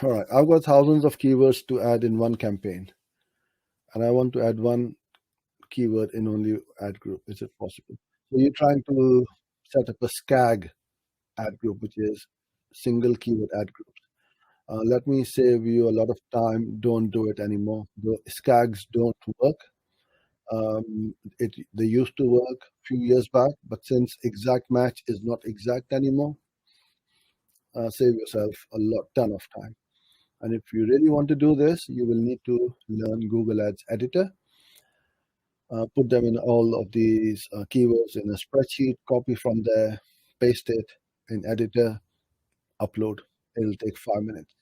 All right, I've got thousands of keywords to add in one campaign, and I want to add one keyword in only ad group. Is it possible? So you're trying to set up a SKAG ad group, which is single keyword ad group. Let me save you a lot of time. Don't do it anymore. The SKAGs don't work. They used to work a few years back, but since exact match is not exact anymore, save yourself a ton of time. And if you really want to do this, you will need to learn Google Ads Editor. Put them in all of these keywords in a spreadsheet, copy from there, paste it in Editor, upload. It'll take 5 minutes.